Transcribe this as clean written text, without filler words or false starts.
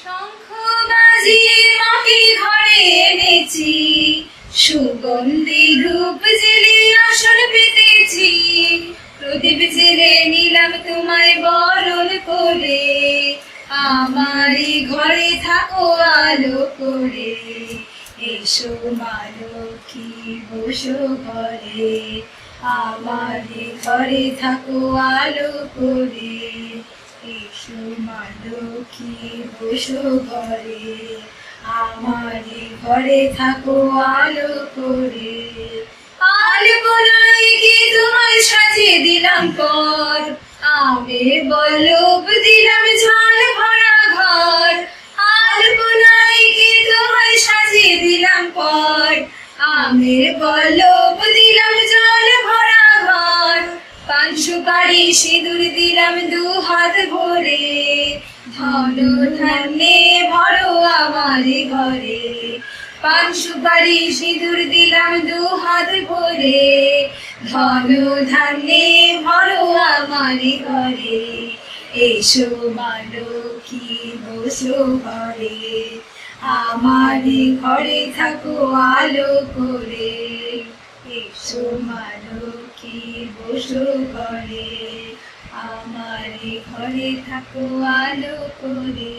শঙ্খ বাজিয়ে মাকে ঘরে এনেছি, সুগন্ধি ধূপ জেলে আসন পেতেছি, প্রদীপ জেলে নিলাম তোমায় বরণ করে, আমারই ঘরে থাকো আলো করে। এসো মা লক্ষ্মী বসো ঘরে, আমারই ঘরে থাকো আলো করে। এসো মা লক্ষ্মী বসো ঘরে, আমারই ঘরে থাকো আলো করে। আলপনায় গিয়ে তোমায় সাজিয়ে দিলাম পর, আমের বল্লভ দিলাম ঝাল ভরা ঘর। আলপনায় গিয়ে তোমায় সাজিয়ে দিলাম পর, আমের বল্লভ দিলাম জল ভরা ঘর। পান সুপারি সিঁদুর দিলাম দু হাত ভরে, ধন ধান্যে ভরো আমার ঘরে। পান সুপারি সিঁদুর দিলাম দু হাত ভরে, ধন ধান্যে ভরো আমার ঘরে। এসো মা লক্ষ্মী বসো ঘরে, আমারই ঘরে থাকো আলো করে। এসো মা লক্ষ্মী বসো ঘরে, আমারই ঘরে থাকো আলো করে।